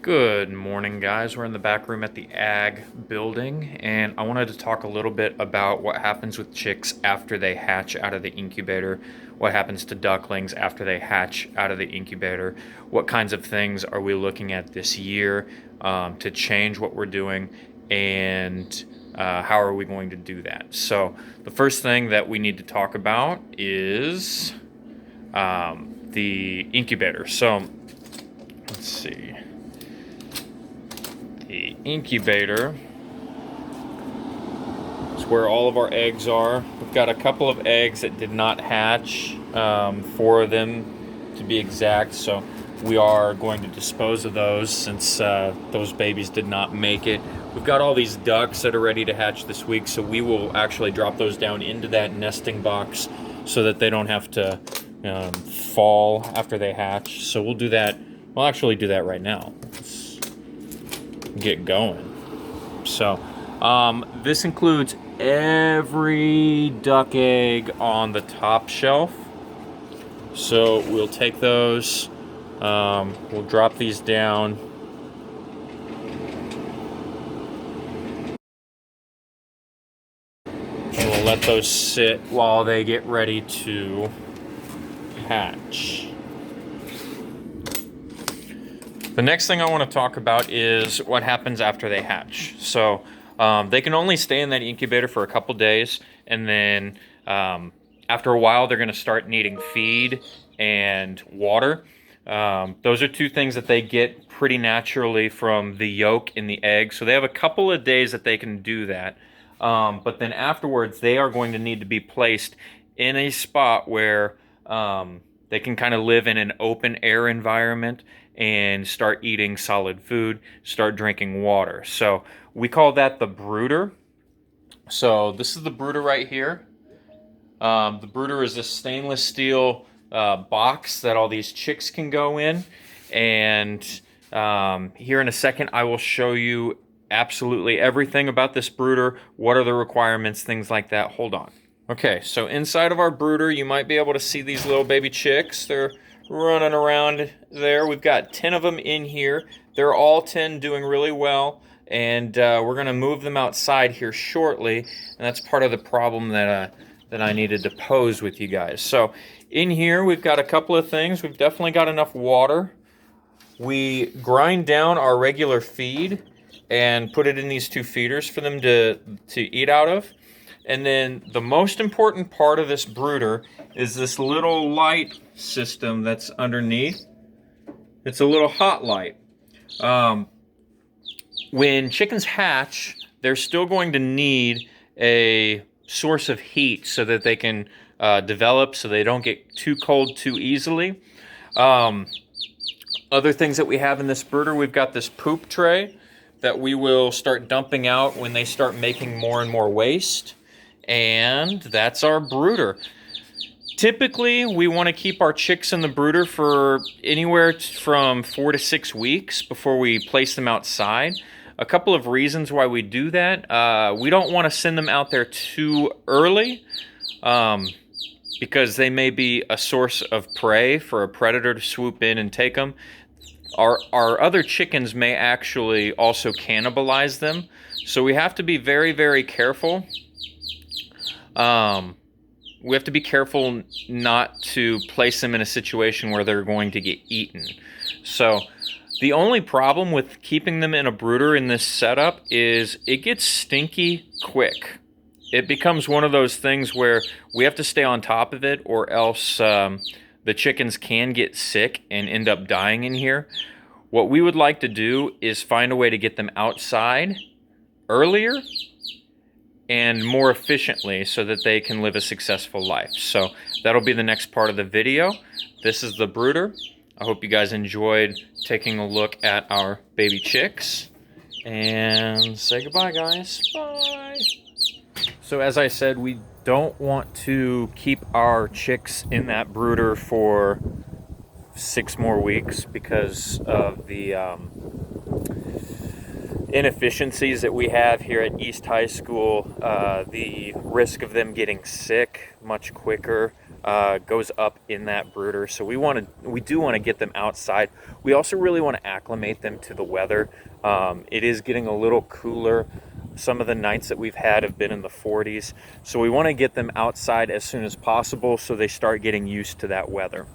Good morning, guys. We're in the back room at the Ag building, and I wanted to talk a little bit about what happens with chicks after they hatch out of the incubator, what happens to ducklings after they hatch out of the incubator, what kinds of things are we looking at this year to change what we're doing, and how are we going to do that. So the first thing that we need to talk about is the incubator. So let's see. The incubator is where all of our eggs are. We've got a couple of eggs that did not hatch, 4 of them to be exact, so we are going to dispose of those since those babies did not make it. We've got all these ducks that are ready to hatch this week, so we will actually drop those down into that nesting box so that they don't have to fall after they hatch. So we'll do that. We'll actually do that right now. Let's get going. So this includes every duck egg on the top shelf. So we'll take those, we'll drop these down. And we'll let those sit while they get ready to hatch. The next thing I want to talk about is what happens after they hatch. So they can only stay in that incubator for a couple days, and then after a while they're going to start needing feed and water. Those are two things that they get pretty naturally from the yolk in the egg. So they have a couple of days that they can do that. But then afterwards they are going to need to be placed in a spot where they can kind of live in an open air environment and start eating solid food, start drinking water. So we call that the brooder. So this is the brooder right here. The brooder is this stainless steel box that all these chicks can go in. And here in a second, I will show you absolutely everything about this brooder. What are the requirements, things like that. Hold on. Okay, so inside of our brooder, you might be able to see these little baby chicks. They're running around there. We've got 10 of them in here. They're all 10 doing really well, and we're going to move them outside here shortly, and that's part of the problem that I needed to pose with you guys. So in here, we've got a couple of things. We've definitely got enough water. We grind down our regular feed and put it in these 2 feeders for them to eat out of. And then the most important part of this brooder is this little light system that's underneath. It's a little hot light. When chickens hatch, they're still going to need a source of heat so that they can develop, so they don't get too cold too easily. Other things that we have in this brooder, we've got this poop tray that we will start dumping out when they start making more and more waste. And that's our brooder. Typically, we want to keep our chicks in the brooder for anywhere from 4 to 6 weeks before we place them outside. A couple of reasons why we do that. We don't want to send them out there too early because they may be a source of prey for a predator to swoop in and take them. Our other chickens may actually also cannibalize them. So we have to be very, very careful. We have to be careful not to place them in a situation where they're going to get eaten. So the only problem with keeping them in a brooder in this setup is it gets stinky quick. It becomes one of those things where we have to stay on top of it, or else the chickens can get sick and end up dying in here. What we would like to do is find a way to get them outside earlier and more efficiently so that they can live a successful life. So that'll be the next part of the video. This is the brooder. I hope you guys enjoyed taking a look at our baby chicks. And say goodbye, guys. Bye. So as I said, we don't want to keep our chicks in that brooder for 6 more weeks because of the inefficiencies that we have here at East High School, the risk of them getting sick much quicker, goes up in that brooder. So we do want to get them outside. We also really want to acclimate them to the weather. It is getting a little cooler. Some of the nights that we've had have been in the 40s. So we want to get them outside as soon as possible so they start getting used to that weather.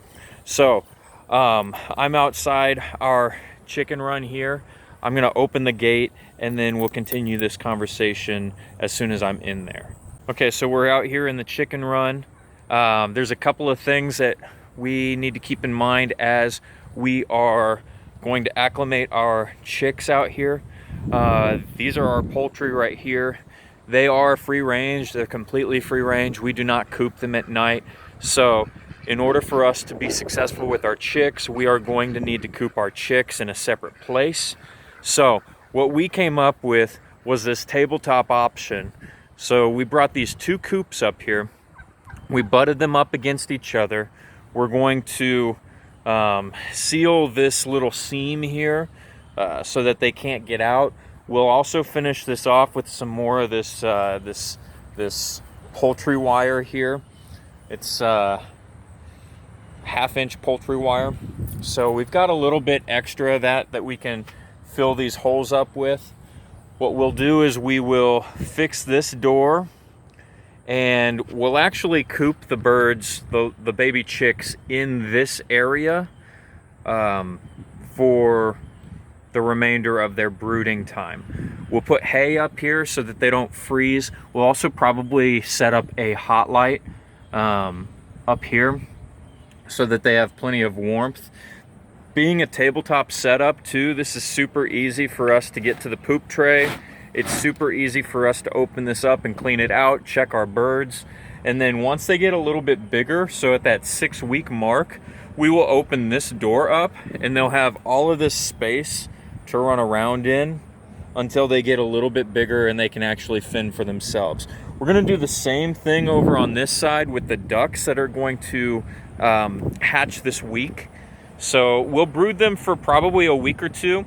So I'm outside our chicken run here. I'm gonna open the gate and then we'll continue this conversation as soon as I'm in there. Okay, so we're out here in the chicken run. There's a couple of things that we need to keep in mind as we are going to acclimate our chicks out here. These are our poultry right here. They are free range, they're completely free range. We do not coop them at night. So in order for us to be successful with our chicks, we are going to need to coop our chicks in a separate place. So what we came up with was this tabletop option. So we brought these two coops up here. We butted them up against each other. We're going to seal this little seam here so that they can't get out. We'll also finish this off with some more of this this poultry wire here. It's half-inch poultry wire. So we've got a little bit extra of that we can fill these holes up with. What we'll do is we will fix this door and we'll actually coop the birds, the baby chicks, in this area for the remainder of their brooding time. We'll put hay up here so that they don't freeze. We'll also probably set up a hot light up here so that they have plenty of warmth. Being a tabletop setup too, this is super easy for us to get to the poop tray. It's super easy for us to open this up and clean it out, check our birds. And then once they get a little bit bigger, so at that 6-week mark, we will open this door up and they'll have all of this space to run around in until they get a little bit bigger and they can actually fend for themselves. We're gonna do the same thing over on this side with the ducks that are going to hatch this week. So we'll brood them for probably a week or two,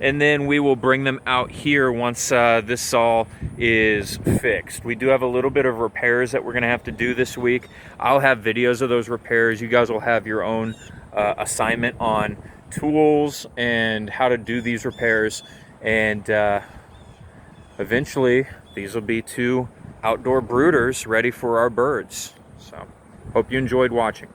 and then we will bring them out here once this all is fixed. We do have a little bit of repairs that we're gonna have to do this week. I'll have videos of those repairs. You guys will have your own assignment on tools and how to do these repairs. And eventually these will be 2 outdoor brooders ready for our birds. So hope you enjoyed watching.